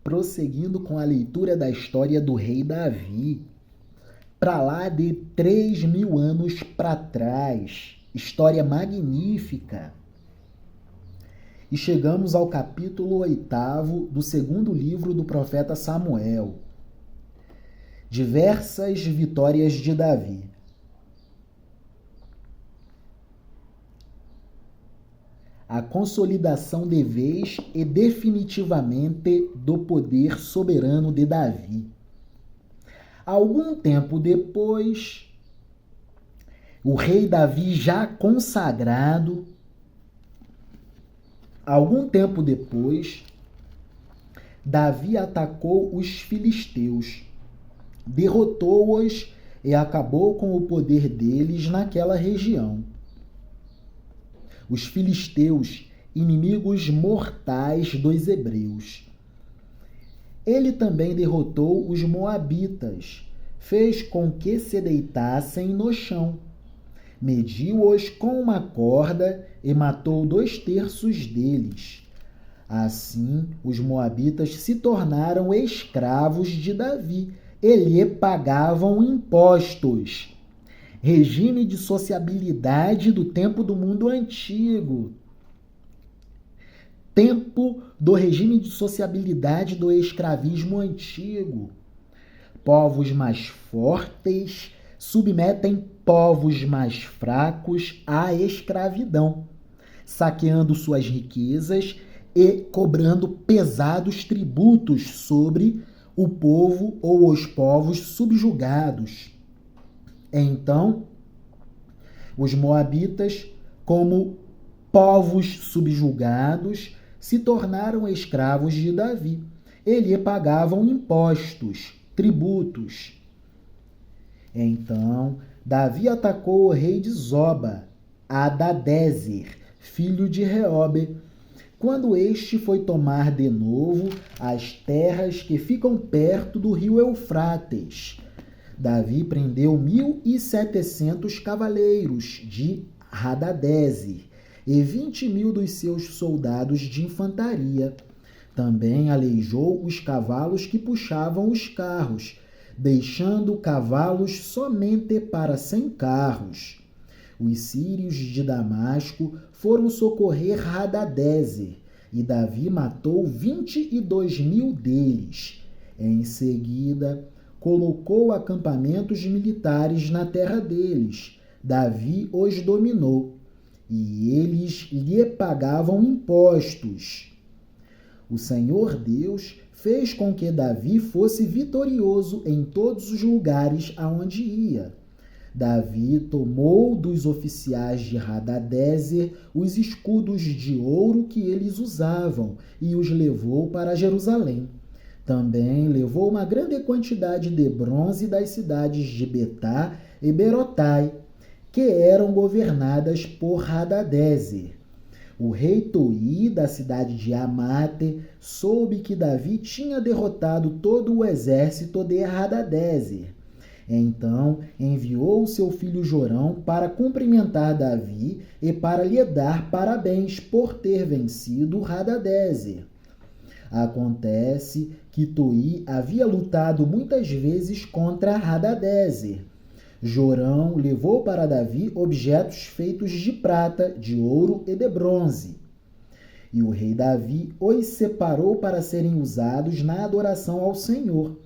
prosseguindo com a leitura da história do rei Davi, para lá de 3.000 anos para trás. História magnífica. E chegamos ao capítulo 8 do segundo livro do profeta Samuel. Diversas vitórias de Davi. A consolidação de vez e definitivamente do poder soberano de Davi. Algum tempo depois, o rei Davi já consagrado, Davi atacou os filisteus, derrotou-os e acabou com o poder deles naquela região. Os filisteus, inimigos mortais dos hebreus. Ele também derrotou os moabitas, fez com que se deitassem no chão, mediu-os com uma corda e matou 2/3 deles. Assim, os moabitas se tornaram escravos de Davi e lhe pagavam impostos. Regime de sociabilidade do tempo do mundo antigo. Tempo do regime de sociabilidade do escravismo antigo. Povos mais fortes submetem povos mais fracos à escravidão, saqueando suas riquezas e cobrando pesados tributos sobre o povo ou os povos subjugados. Então, os moabitas, como povos subjugados, se tornaram escravos de Davi. E lhe pagavam impostos, tributos. Então, Davi atacou o rei de Zoba, Hadadezer, filho de Reobe, quando este foi tomar de novo as terras que ficam perto do rio Eufrates. Davi prendeu 1.700 cavaleiros de Hadadezer e 20.000 dos seus soldados de infantaria. Também aleijou os cavalos que puxavam os carros, deixando cavalos somente para 100 carros. Os sírios de Damasco foram socorrer Hadadezer, e Davi matou 22.000 deles. Em seguida, colocou acampamentos militares na terra deles. Davi os dominou, e eles lhe pagavam impostos. O Senhor Deus fez com que Davi fosse vitorioso em todos os lugares aonde ia. Davi tomou dos oficiais de Hadadezer os escudos de ouro que eles usavam e os levou para Jerusalém. Também levou uma grande quantidade de bronze das cidades de Betá e Berotai, que eram governadas por Hadadezer. O rei Toi, da cidade de Amate, soube que Davi tinha derrotado todo o exército de Hadadezer. Então enviou seu filho Jorão para cumprimentar Davi e para lhe dar parabéns por ter vencido Hadadezer. Acontece que Toi havia lutado muitas vezes contra Hadadezer. Jorão levou para Davi objetos feitos de prata, de ouro e de bronze. E o rei Davi os separou para serem usados na adoração ao Senhor,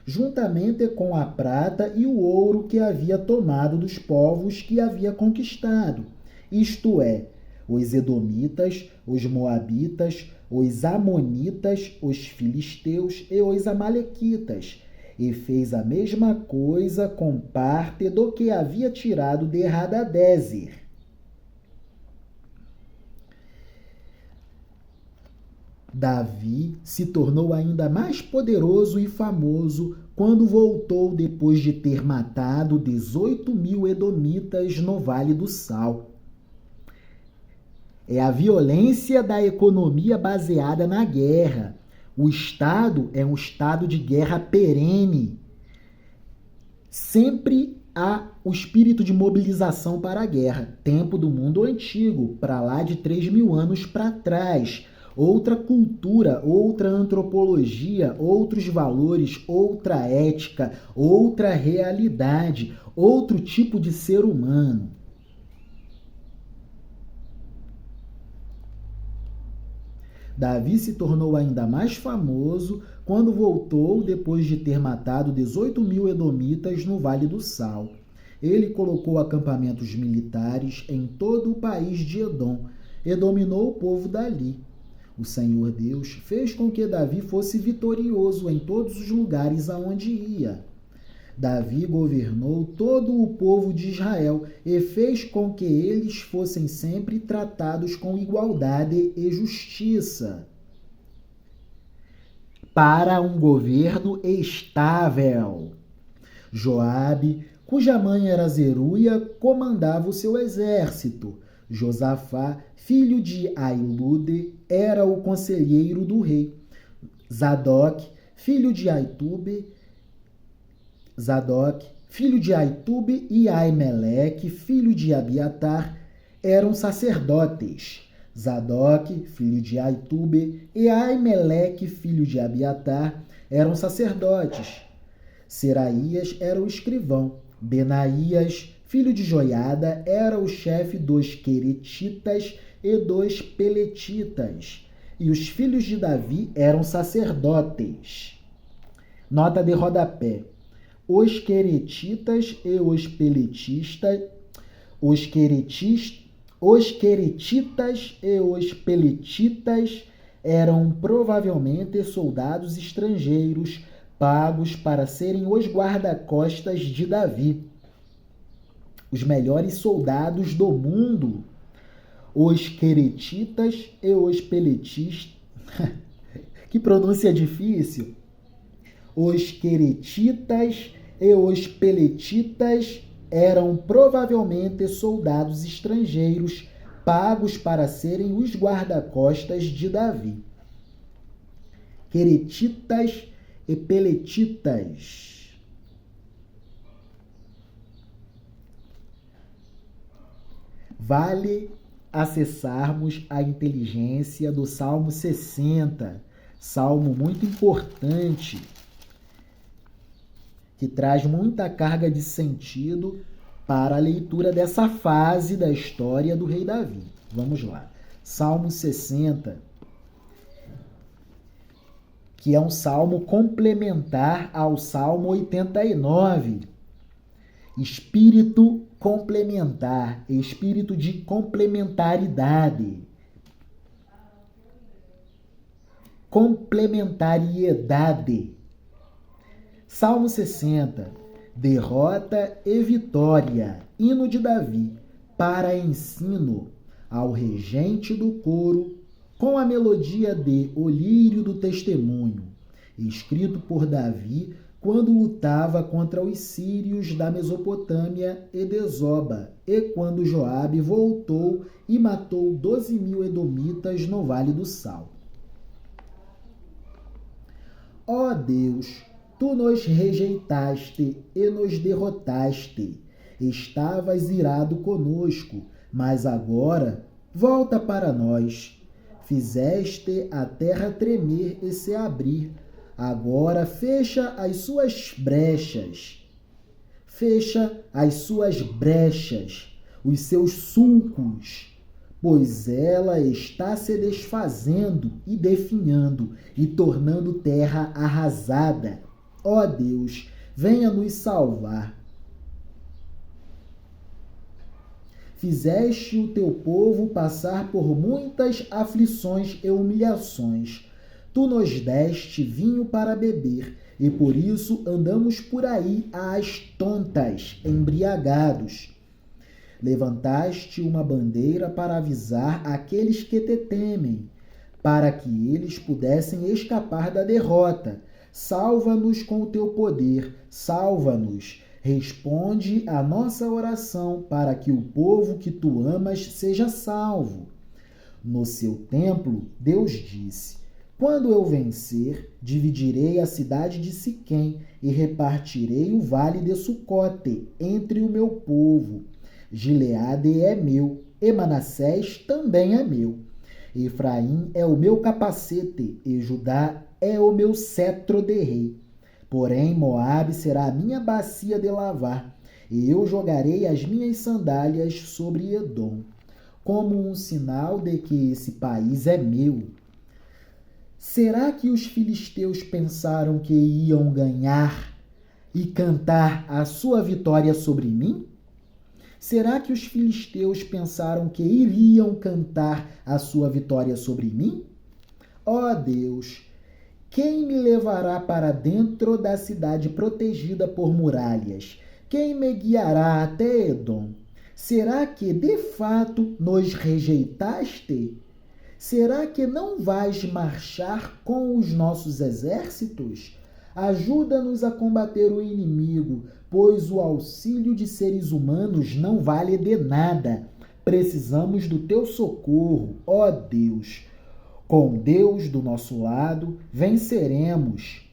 juntamente com a prata e o ouro que havia tomado dos povos que havia conquistado, isto é, os edomitas, os moabitas, os amonitas, os filisteus e os amalequitas, e fez a mesma coisa com parte do que havia tirado de Hadadezer. Davi se tornou ainda mais poderoso e famoso quando voltou depois de ter matado 18.000 edomitas no Vale do Sal. É a violência da economia baseada na guerra. O Estado é um estado de guerra perene. Sempre há o espírito de mobilização para a guerra. Tempo do mundo antigo, para lá de 3.000 anos para trás. outra cultura, outra antropologia, outros valores, outra ética, outra realidade, outro tipo de ser humano. Davi se tornou ainda mais famoso quando voltou depois de ter matado 18.000 edomitas no Vale do Sal. Ele colocou acampamentos militares em todo o país de Edom e dominou o povo dali. O Senhor Deus fez com que Davi fosse vitorioso em todos os lugares aonde ia. Davi governou todo o povo de Israel e fez com que eles fossem sempre tratados com igualdade e justiça, para um governo estável. Joabe, cuja mãe era Zeruia, comandava o seu exército. Josafá, filho de Ailude, era o conselheiro do rei. Zadok, filho de Aitube, e Aimeleque, filho de Abiatar, eram sacerdotes. Zadok, filho de Aitube, e Aimeleque, filho de Abiatar, eram sacerdotes. Seraías era o escrivão. Benaías, filho de Joiada, era o chefe dos queretitas e dos peletitas. E os filhos de Davi eram sacerdotes. Nota de rodapé. Os queretitas e os peletitas eram provavelmente soldados estrangeiros pagos para serem os guarda-costas de Davi. Os melhores soldados do mundo. Os queretitas e os peletistas. Que pronúncia difícil. Os queretitas e os peletitas eram provavelmente soldados estrangeiros pagos para serem os guarda-costas de Davi. Queretitas e peletitas. Vale acessarmos a inteligência do Salmo 60, salmo muito importante, que traz muita carga de sentido para a leitura dessa fase da história do rei Davi. Vamos lá. Salmo 60, que é um salmo complementar ao Salmo 89. Espírito complementar, espírito de complementaridade. Complementariedade. Salmo 60, derrota e vitória, hino de Davi, para ensino ao regente do coro, com a melodia de O Lírio do Testemunho, escrito por Davi quando lutava contra os sírios da Mesopotâmia e de Zoba, e quando Joabe voltou e matou 12.000 edomitas no Vale do Sal. Ó Deus, tu nos rejeitaste e nos derrotaste. Estavas irado conosco, mas agora volta para nós. Fizeste a terra tremer e se abrir. Agora fecha as suas brechas. Fecha as suas brechas, os seus sulcos, pois ela está se desfazendo e definhando e tornando terra arrasada. Ó Deus, venha nos salvar. Fizeste o teu povo passar por muitas aflições e humilhações. Tu nos deste vinho para beber, e por isso andamos por aí às tontas, embriagados. Levantaste uma bandeira para avisar aqueles que te temem, para que eles pudessem escapar da derrota. Salva-nos com o teu poder, salva-nos. Responde a nossa oração para que o povo que tu amas seja salvo. No seu templo, Deus disse: quando eu vencer, dividirei a cidade de Siquém e repartirei o vale de Sucote entre o meu povo. Gileade é meu, e Manassés também é meu. Efraim é o meu capacete e Judá é o meu cetro de rei. Porém, Moabe será a minha bacia de lavar, e eu jogarei as minhas sandálias sobre Edom, como um sinal de que esse país é meu. Será que os filisteus pensaram que iam ganhar e cantar a sua vitória sobre mim? Será que os filisteus pensaram que iriam cantar a sua vitória sobre mim? Ó Deus, quem me levará para dentro da cidade protegida por muralhas? Quem me guiará até Edom? Será que de fato nos rejeitaste? Será que não vais marchar com os nossos exércitos? Ajuda-nos a combater o inimigo, pois o auxílio de seres humanos não vale de nada. Precisamos do teu socorro, ó Deus. Com Deus do nosso lado, venceremos.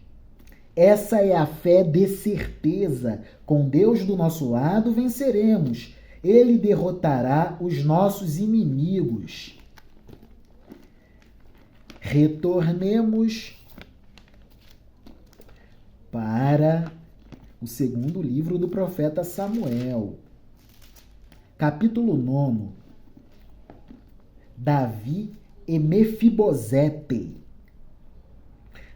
Essa é a fé de certeza. Com Deus do nosso lado, venceremos. Ele derrotará os nossos inimigos. Retornemos para o segundo livro do profeta Samuel. Capítulo 9. Davi e Mefibosete.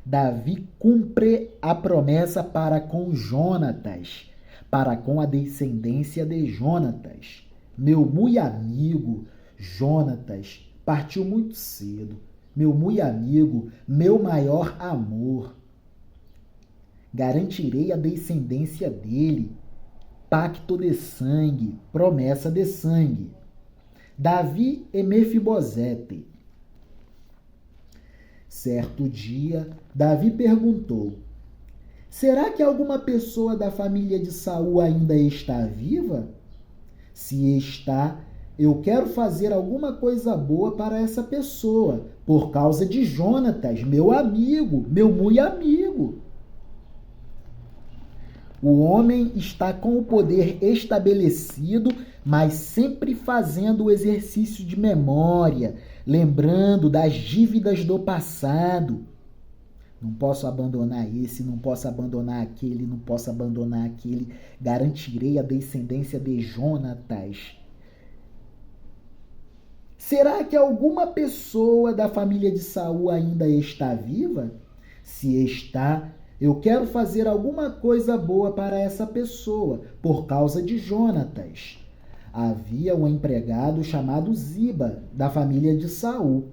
Davi cumpre a promessa para com Jonatas, para com a descendência de Jonatas. Meu muito amigo Jonatas partiu muito cedo. Meu muito amigo, meu maior amor. Garantirei a descendência dele. Pacto de sangue, promessa de sangue. Davi e Mefibosete. Certo dia, Davi perguntou: será que alguma pessoa da família de Saul ainda está viva? Se está, eu quero fazer alguma coisa boa para essa pessoa, por causa de Jonatas, meu amigo, meu muito amigo. O homem está com o poder estabelecido, mas sempre fazendo o exercício de memória, lembrando das dívidas do passado. Não posso abandonar esse, não posso abandonar aquele, não posso abandonar aquele. Garantirei a descendência de Jonatas. Será que alguma pessoa da família de Saul ainda está viva? Se está, eu quero fazer alguma coisa boa para essa pessoa, por causa de Jonatas. Havia um empregado chamado Ziba, da família de Saul.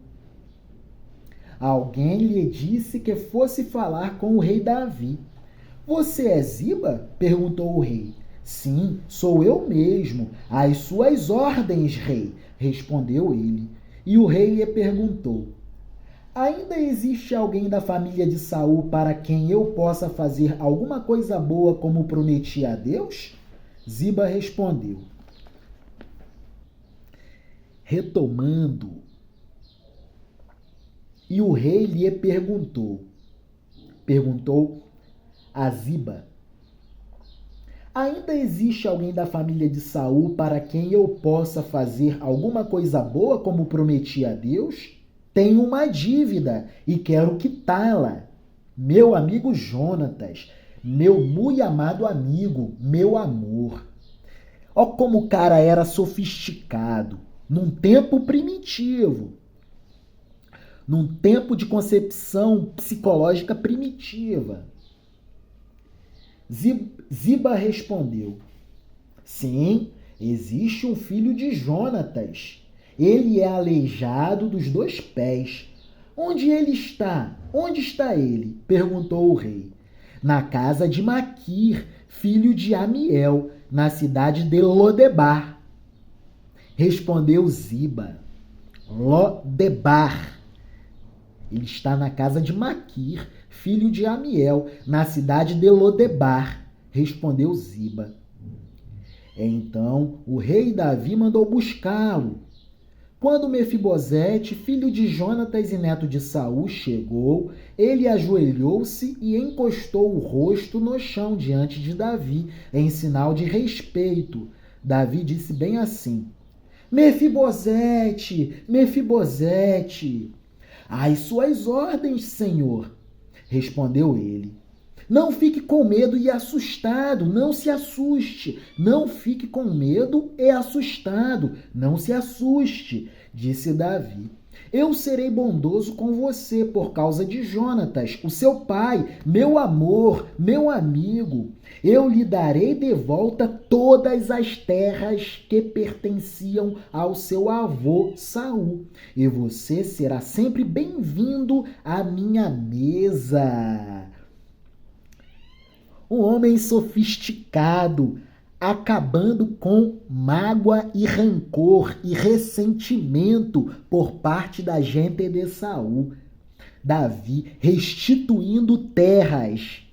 Alguém lhe disse que fosse falar com o rei Davi. Você é Ziba? Perguntou o rei. Sim, sou eu mesmo. Às suas ordens, rei, respondeu ele. E o rei lhe perguntou: ainda existe alguém da família de Saul para quem eu possa fazer alguma coisa boa como prometi a Deus? Ziba respondeu. Retomando, e o rei lhe perguntou a Ziba: ainda existe alguém da família de Saul para quem eu possa fazer alguma coisa boa como prometi a Deus? Tenho uma dívida e quero quitá-la. Meu amigo Jonatas, meu muito amado amigo, meu amor. Ó como o cara era sofisticado, num tempo primitivo, num tempo de concepção psicológica primitiva. Ziba respondeu: sim, existe um filho de Jonatas. Ele é aleijado dos 2 pés. Onde ele está? Onde está ele? Perguntou o rei. Na casa de Maquir, filho de Amiel, na cidade de Lodebar. Respondeu Ziba. Lodebar. Ele está na casa de Maquir, filho de Amiel, na cidade de Lodebar. Respondeu Ziba. Então o rei Davi mandou buscá-lo. Quando Mefibosete, filho de Jonatas e neto de Saul, chegou, ele ajoelhou-se e encostou o rosto no chão diante de Davi, em sinal de respeito. Davi disse bem assim: Mefibosete, Mefibosete. Às suas ordens, Senhor, respondeu ele. Não fique com medo e assustado, não se assuste. Não fique com medo e assustado, não se assuste, disse Davi. Eu serei bondoso com você por causa de Jonatas, o seu pai, meu amor, meu amigo. Eu lhe darei de volta todas as terras que pertenciam ao seu avô Saul, e você será sempre bem-vindo à minha mesa. Um homem sofisticado, acabando com mágoa e rancor e ressentimento por parte da gente de Saul. Davi restituindo terras,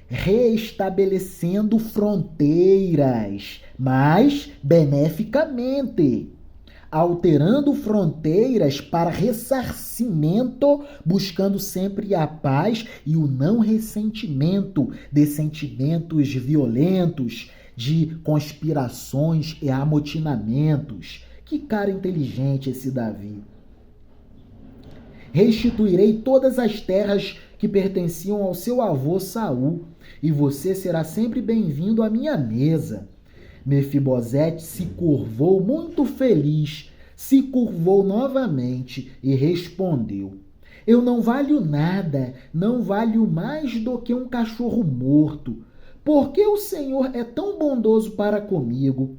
reestabelecendo fronteiras, mas beneficamente, alterando fronteiras para ressarcimento, buscando sempre a paz e o não ressentimento de sentimentos violentos, de conspirações e amotinamentos. Que cara inteligente esse Davi. Restituirei todas as terras que pertenciam ao seu avô Saul, e você será sempre bem-vindo à minha mesa. Mefibosete se curvou muito feliz, se curvou novamente e respondeu: Eu não valho nada, não valho mais do que um cachorro morto. Por que o Senhor é tão bondoso para comigo?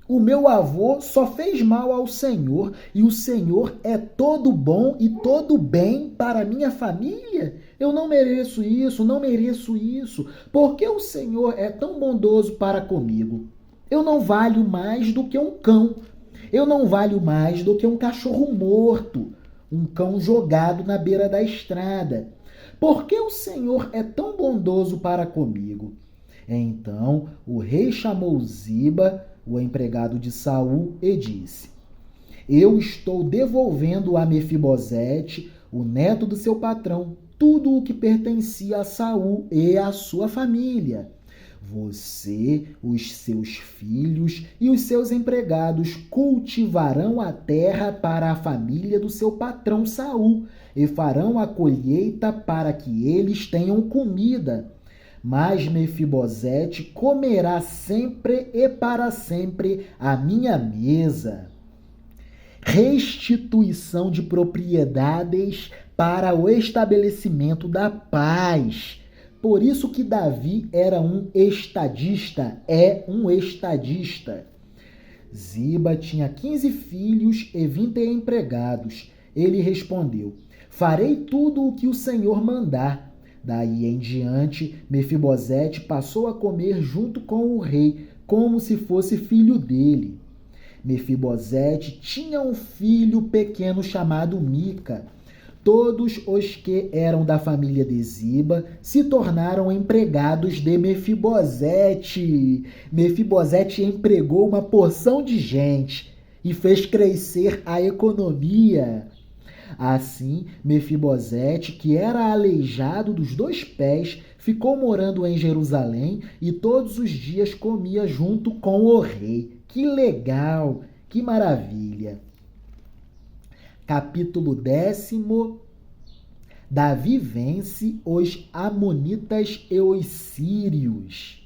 O meu avô só fez mal ao Senhor e o Senhor é todo bom e todo bem para minha família? Eu não mereço isso, não mereço isso. Por que o Senhor é tão bondoso para comigo? Eu não valho mais do que um cão. Eu não valho mais do que um cachorro morto, um cão jogado na beira da estrada. Por que o Senhor é tão bondoso para comigo? Então o rei chamou Ziba, o empregado de Saul, e disse: Eu estou devolvendo a Mefibosete, o neto do seu patrão, tudo o que pertencia a Saul e à sua família. Você, os seus filhos e os seus empregados cultivarão a terra para a família do seu patrão Saul e farão a colheita para que eles tenham comida. Mas Mefibosete comerá sempre e para sempre à minha mesa. Restituição de propriedades para o estabelecimento da paz. Por isso que Davi era um estadista, é um estadista. Ziba tinha 15 filhos e 20 empregados. Ele respondeu: Farei tudo o que o Senhor mandar. Daí em diante, Mefibosete passou a comer junto com o rei, como se fosse filho dele. Mefibosete tinha um filho pequeno chamado Mica. Todos os que eram da família de Ziba se tornaram empregados de Mefibosete. Mefibosete empregou uma porção de gente e fez crescer a economia. Assim, Mefibosete, que era aleijado dos 2 pés, ficou morando em Jerusalém e todos os dias comia junto com o rei. Que legal, que maravilha! Capítulo 10. Davi vence os amonitas e os sírios.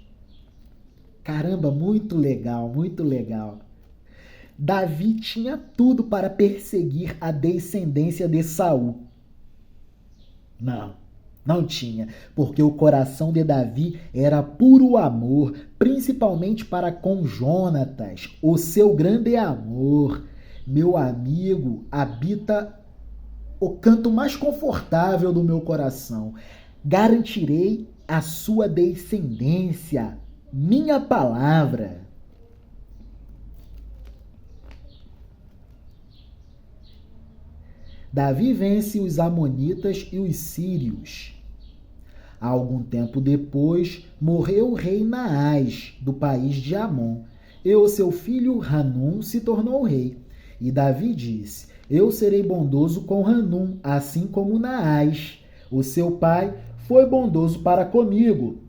Caramba, muito legal, muito legal. Davi tinha tudo para perseguir a descendência de Saul. Não tinha, porque o coração de Davi era puro amor, principalmente para com Jonatas, o seu grande amor. Meu amigo, habita o canto mais confortável do meu coração. Garantirei a sua descendência, minha palavra. Davi vence os amonitas e os sírios. Há algum tempo depois, morreu o rei Naás, do país de Amon, e o seu filho Hanum se tornou rei. E Davi disse: Eu serei bondoso com Hanum, assim como Naás. O seu pai foi bondoso para comigo.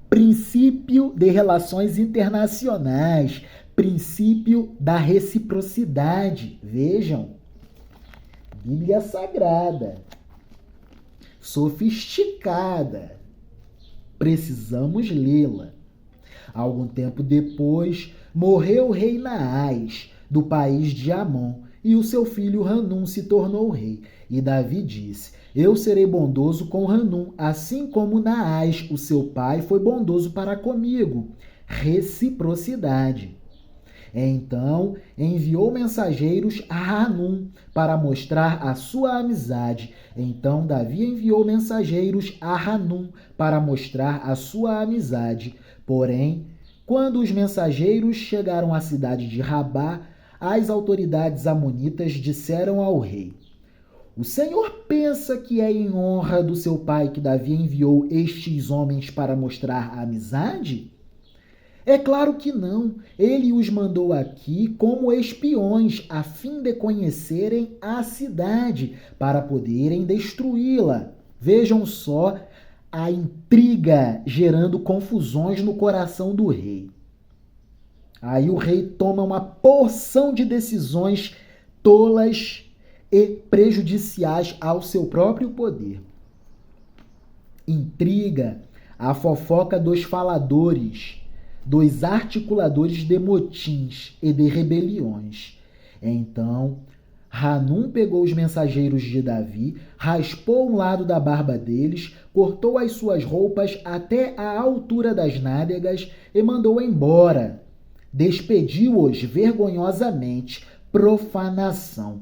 Princípio de relações internacionais. Princípio da reciprocidade. Vejam, Bíblia Sagrada, sofisticada. Precisamos lê-la. Algum tempo depois, morreu o rei Naás, do país de Amon, e o seu filho Hanum se tornou rei. E Davi disse: eu serei bondoso com Hanum, assim como Naás, o seu pai, foi bondoso para comigo. Reciprocidade. Então enviou mensageiros a Hanum para mostrar a sua amizade. Então Davi enviou mensageiros a Hanum para mostrar a sua amizade. Porém, quando os mensageiros chegaram à cidade de Rabá, as autoridades amonitas disseram ao rei: o Senhor pensa que é em honra do seu pai que Davi enviou estes homens para mostrar a amizade? É claro que não. Ele os mandou aqui como espiões, a fim de conhecerem a cidade, para poderem destruí-la. Vejam só a intriga gerando confusões no coração do rei. Aí o rei toma uma porção de decisões tolas e prejudiciais ao seu próprio poder. Intriga, a fofoca dos faladores, dos articuladores de motins e de rebeliões. Então, Hanum pegou os mensageiros de Davi, raspou um lado da barba deles, cortou as suas roupas até a altura das nádegas e mandou embora. Despediu-os vergonhosamente, profanação.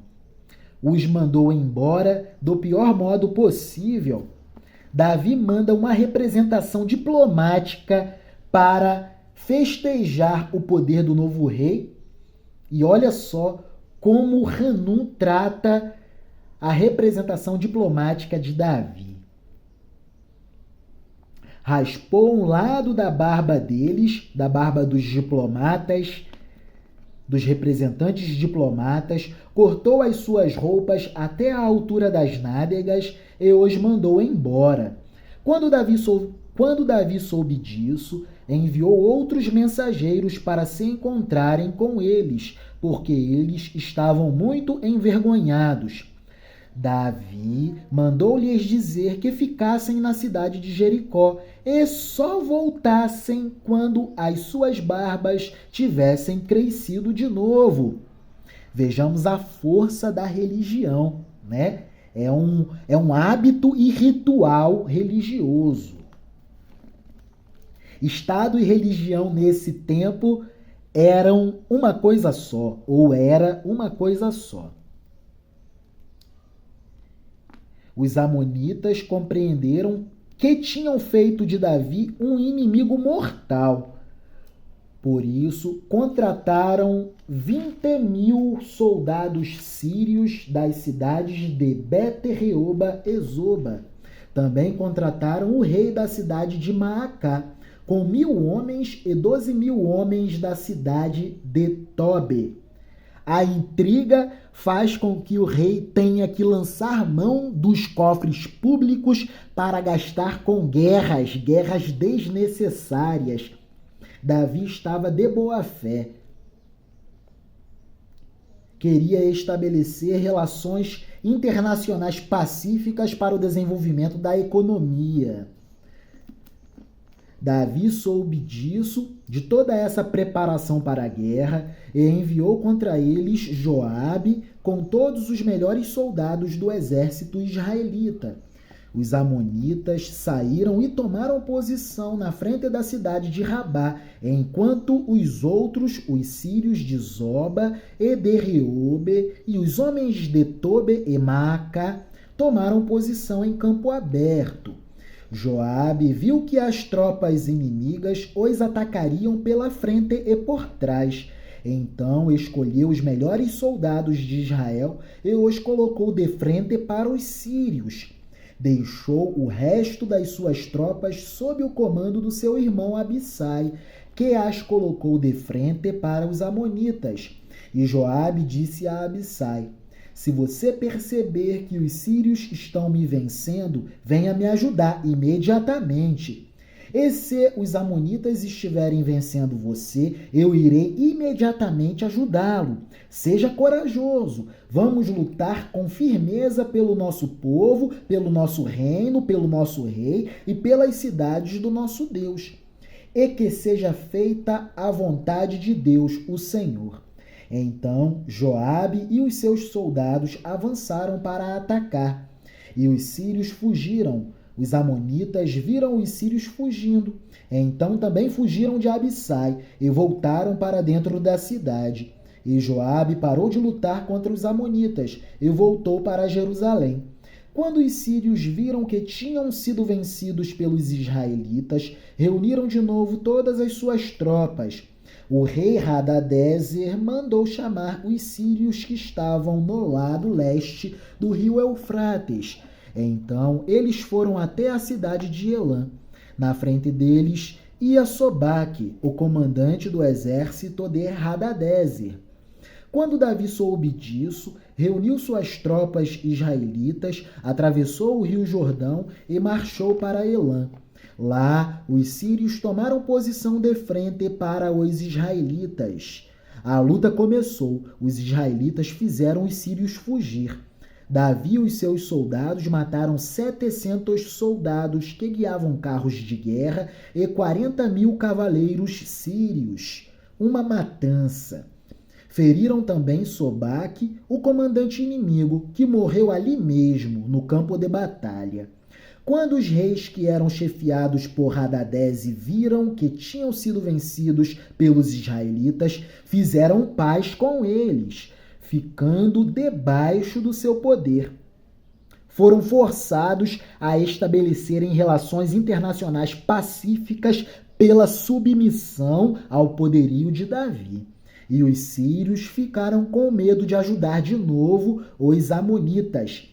Os mandou embora do pior modo possível. Davi manda uma representação diplomática para festejar o poder do novo rei. E olha só como Hanum trata a representação diplomática de Davi. Raspou um lado da barba deles, da barba dos diplomatas, dos representantes diplomatas, cortou as suas roupas até a altura das nádegas e os mandou embora. Quando Davi soube disso, enviou outros mensageiros para se encontrarem com eles, porque eles estavam muito envergonhados. Davi mandou-lhes dizer que ficassem na cidade de Jericó e só voltassem quando as suas barbas tivessem crescido de novo. Vejamos a força da religião, né? É um hábito e ritual religioso. Estado e religião nesse tempo eram uma coisa só, ou era uma coisa só. Os amonitas compreenderam que tinham feito de Davi um inimigo mortal. Por isso, contrataram 20.000 soldados sírios das cidades de Bet-Reoba e Zoba. Também contrataram o rei da cidade de Maacá, com 1.000 homens e 12.000 homens da cidade de Tobe. A intriga faz com que o rei tenha que lançar mão dos cofres públicos para gastar com guerras desnecessárias. Davi estava de boa fé. Queria estabelecer relações internacionais pacíficas para o desenvolvimento da economia. Davi soube disso, de toda essa preparação para a guerra, e enviou contra eles Joabe com todos os melhores soldados do exército israelita. Os amonitas saíram e tomaram posição na frente da cidade de Rabá, enquanto os outros, os sírios de Zoba e de Reobe, e os homens de Tobe e Maaca, tomaram posição em campo aberto. Joabe viu que as tropas inimigas os atacariam pela frente e por trás. Então escolheu os melhores soldados de Israel e os colocou de frente para os sírios. Deixou o resto das suas tropas sob o comando do seu irmão Abissai, que as colocou de frente para os amonitas. E Joabe disse a Abissai: se você perceber que os sírios estão me vencendo, venha me ajudar imediatamente. E se os amonitas estiverem vencendo você, eu irei imediatamente ajudá-lo. Seja corajoso. Vamos lutar com firmeza pelo nosso povo, pelo nosso reino, pelo nosso rei e pelas cidades do nosso Deus. E que seja feita a vontade de Deus, o Senhor. Então Joabe e os seus soldados avançaram para atacar, e os sírios fugiram. Os amonitas viram os sírios fugindo. Então também fugiram de Abissai e voltaram para dentro da cidade. E Joabe parou de lutar contra os amonitas e voltou para Jerusalém. Quando os sírios viram que tinham sido vencidos pelos israelitas, reuniram de novo todas as suas tropas. O rei Hadadezer mandou chamar os sírios que estavam no lado leste do rio Eufrates. Então eles foram até a cidade de Elã. Na frente deles ia Sobaque, o comandante do exército de Hadadezer. Quando Davi soube disso, reuniu suas tropas israelitas, atravessou o rio Jordão e marchou para Elã. Lá, os sírios tomaram posição de frente para os israelitas. A luta começou. Os israelitas fizeram os sírios fugir. Davi e os seus soldados mataram 700 soldados que guiavam carros de guerra e 40.000 cavaleiros sírios. Uma matança. Feriram também Sobaque, o comandante inimigo, que morreu ali mesmo, no campo de batalha. Quando os reis que eram chefiados por Hadadezer viram que tinham sido vencidos pelos israelitas, fizeram paz com eles, ficando debaixo do seu poder. Foram forçados a estabelecerem relações internacionais pacíficas pela submissão ao poderio de Davi. E os sírios ficaram com medo de ajudar de novo os amonitas.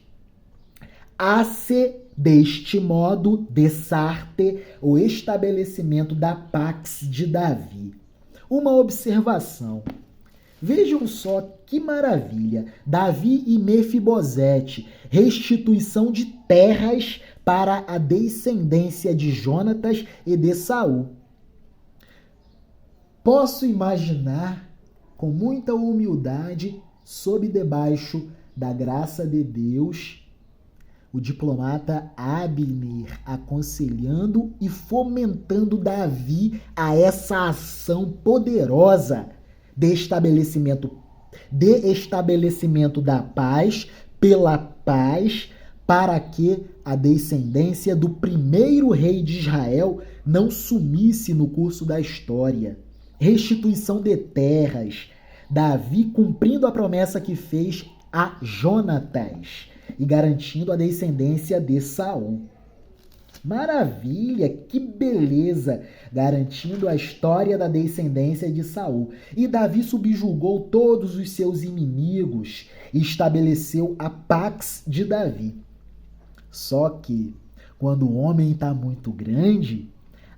Deste modo, dessarte o estabelecimento da Pax de Davi. Uma observação. Vejam só que maravilha. Davi e Mefibosete, restituição de terras para a descendência de Jonatas e de Saul. Posso imaginar, com muita humildade, sob debaixo da graça de Deus, o diplomata Abner aconselhando e fomentando Davi a essa ação poderosa de estabelecimento da paz, pela paz, para que a descendência do primeiro rei de Israel não sumisse no curso da história. Restituição de terras. Davi cumprindo a promessa que fez a Jonatas e garantindo a descendência de Saul. Maravilha, que beleza! Garantindo a história da descendência de Saul. E Davi subjugou todos os seus inimigos e estabeleceu a Pax de Davi. Só que, quando o homem está muito grande,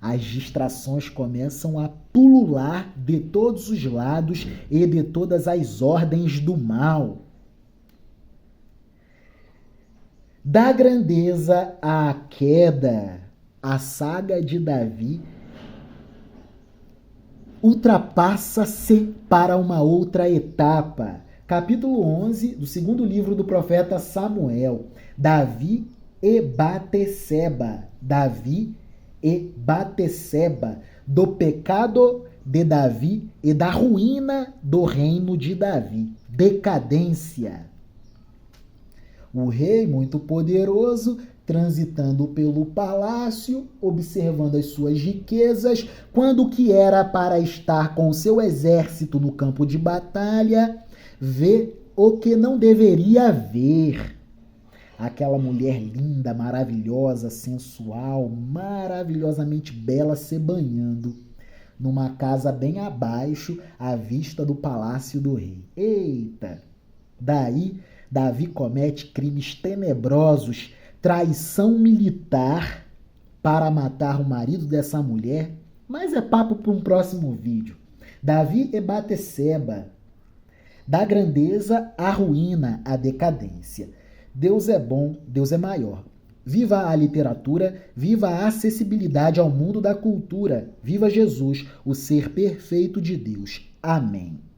as distrações começam a pulular de todos os lados e de todas as ordens do mal. Da grandeza à queda, a saga de Davi ultrapassa-se para uma outra etapa. Capítulo 11 do segundo livro do profeta Samuel. Davi e Batesseba. Davi e Batesseba, do pecado de Davi e da ruína do reino de Davi. Decadência. O rei, muito poderoso, transitando pelo palácio, observando as suas riquezas, quando que era para estar com seu exército no campo de batalha, vê o que não deveria ver. Aquela mulher linda, maravilhosa, sensual, maravilhosamente bela se banhando numa casa bem abaixo, à vista do palácio do rei. Eita! Daí, Davi comete crimes tenebrosos, traição militar para matar o marido dessa mulher, mas é papo para um próximo vídeo. Davi e Batesseba, da grandeza à ruína, à decadência. Deus é bom, Deus é maior. Viva a literatura, viva a acessibilidade ao mundo da cultura. Viva Jesus, o ser perfeito de Deus. Amém.